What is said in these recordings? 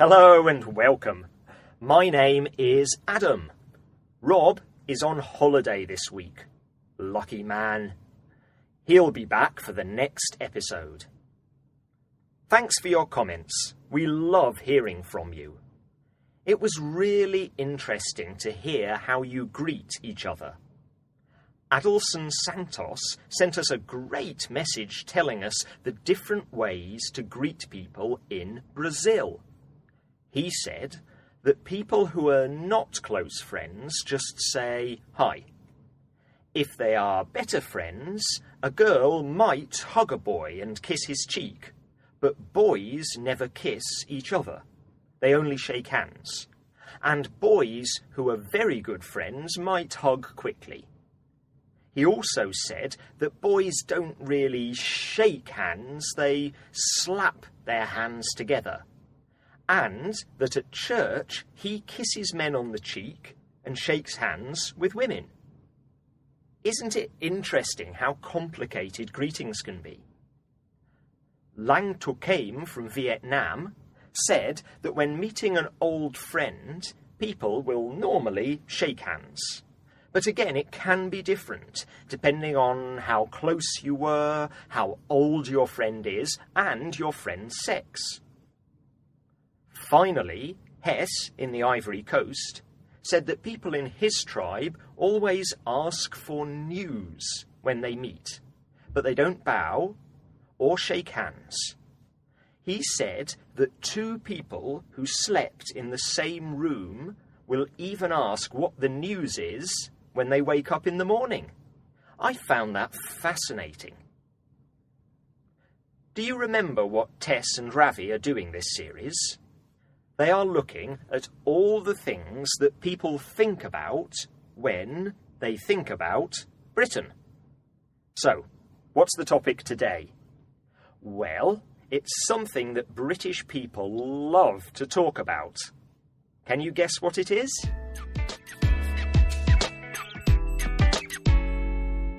Hello and welcome. My name is Adam. Rob is on holiday this week. Lucky man. He'll be back for the next episode. Thanks for your comments. We love hearing from you. It was really interesting to hear how you greet each other. Adelson Santos sent us a great message telling us the different ways to greet people in Brazil. He said that people who are not close friends just say hi. If they are better friends, a girl might hug a boy and kiss his cheek, but boys never kiss each other. They only shake hands. And boys who are very good friends might hug quickly. He also said that boys don't really shake hands, they slap their hands together. And that at church he kisses men on the cheek and shakes hands with women. Isn't it interesting how complicated greetings can be? Lang To Came from Vietnam said that when meeting an old friend, people will normally shake hands. But again, it can be different, depending on how close you were, how old your friend is, and your friend's sex. Finally, Hess, in the Ivory Coast, said that people in his tribe always ask for news when they meet, but they don't bow or shake hands. He said that two people who slept in the same room will even ask what the news is when they wake up in the morning. I found that fascinating. Do you remember what Tess and Ravi are doing this series? They are looking at all the things that people think about when they think about Britain. So, what's the topic today? Well, it's something that British people love to talk about. Can you guess what it is?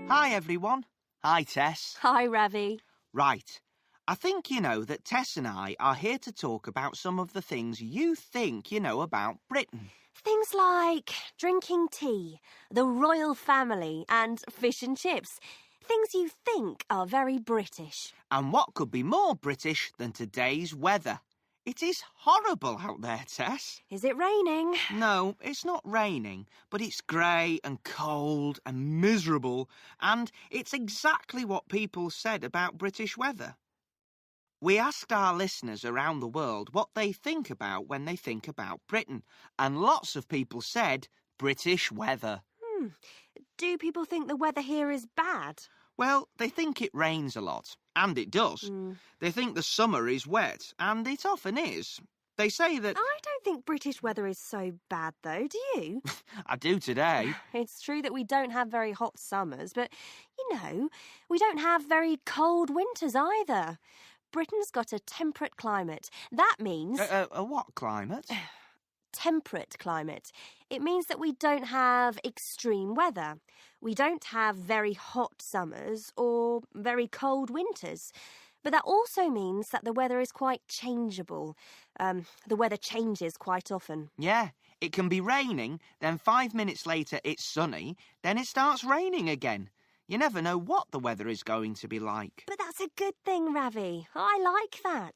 Hi everyone. Hi Tess. Hi Ravi. Right. I think you know that Tess and I are here to talk about some of the things you think you know about Britain. Things like drinking tea, the royal family and fish and chips. Things you think are very British. And what could be more British than today's weather? It is horrible out there, Tess. Is it raining? No, it's not raining, but it's grey and cold and miserable, and it's exactly what people said about British weather. We asked our listeners around the world what they think about when they think about Britain, and lots of people said British weather. Do people think the weather here is bad? Well, they think it rains a lot, and it does. They think the summer is wet, and it often is. They say that... I don't think British weather is so bad, though, do you? I do today. It's true that we don't have very hot summers, but, you know, we don't have very cold winters either. Britain's got a temperate climate. That means... A what climate? Temperate climate. It means that we don't have extreme weather. We don't have very hot summers or very cold winters. But that also means that the weather is quite changeable. The weather changes quite often. Yeah, it can be raining, then 5 minutes later it's sunny, then it starts raining again. You never know what the weather is going to be like. But that's a good thing, Ravi. I like that.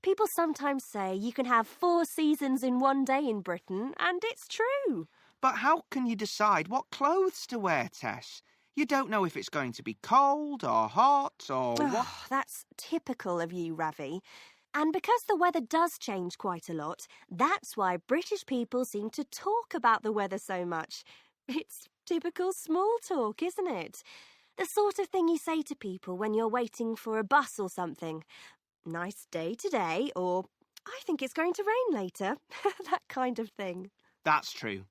People sometimes say you can have 4 seasons in one day in Britain, and it's true. But how can you decide what clothes to wear, Tess? You don't know if it's going to be cold or hot or what... That's typical of you, Ravi. And because the weather does change quite a lot, that's why British people seem to talk about the weather so much. It's typical small talk, isn't it? The sort of thing you say to people when you're waiting for a bus or something. Nice day today, or I think it's going to rain later. That kind of thing. That's true.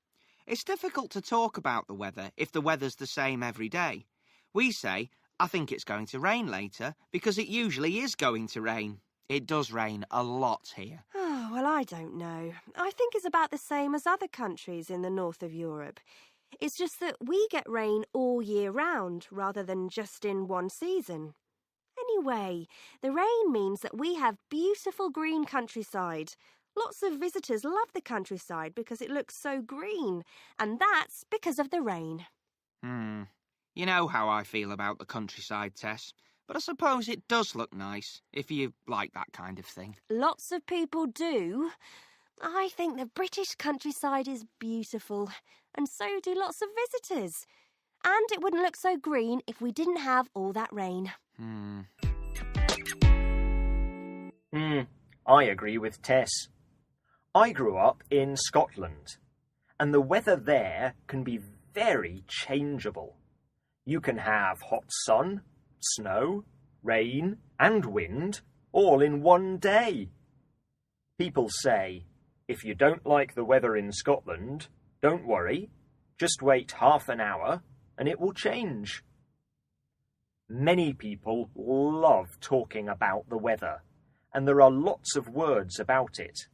It's difficult to talk about the weather if the weather's the same every day. We say, I think it's going to rain later, because it usually is going to rain. It does rain a lot here. Oh, well, I don't know. I think it's about the same as other countries in the north of Europe. It's just that we get rain all year round rather than just in one season. Anyway, the rain means that we have beautiful green countryside, Lots of visitors love the countryside because it looks so green, and that's because of the rain. You know how I feel about the countryside, Tess, but I suppose it does look nice, if you like that kind of thing. Lots of people do. I think the British countryside is beautiful, and so do lots of visitors. And it wouldn't look so green if we didn't have all that rain. I agree with Tess. I grew up in Scotland, and the weather there can be very changeable. You can have hot sun, snow, rain, and wind all in one day. People say, if you don't like the weather in Scotland, don't worry, just wait half an hour and it will change. Many people love talking about the weather, and there are lots of words about it.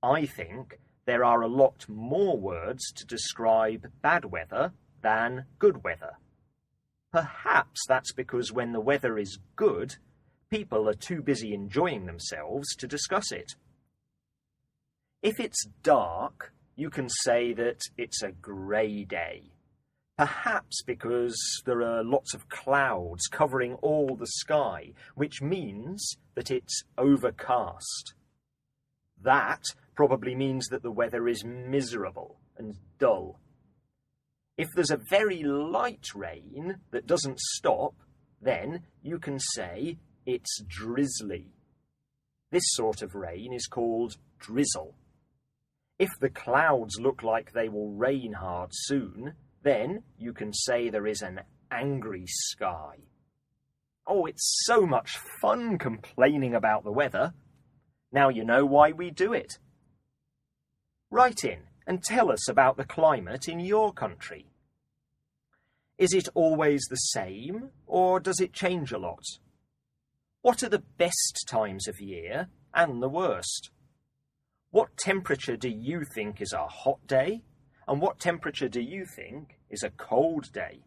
I think there are a lot more words to describe bad weather than good weather. Perhaps that's because when the weather is good, people are too busy enjoying themselves to discuss it. If it's dark, you can say that it's a grey day. Perhaps because there are lots of clouds covering all the sky, which means that it's overcast. That probably means that the weather is miserable and dull. If there's a very light rain that doesn't stop, then you can say it's drizzly. This sort of rain is called drizzle. If the clouds look like they will rain hard soon, then you can say there is an angry sky. Oh, it's so much fun complaining about the weather. Now you know why we do it. Write in and tell us about the climate in your country. Is it always the same, or does it change a lot? What are the best times of year and the worst? What temperature do you think is a hot day, and what temperature do you think is a cold day?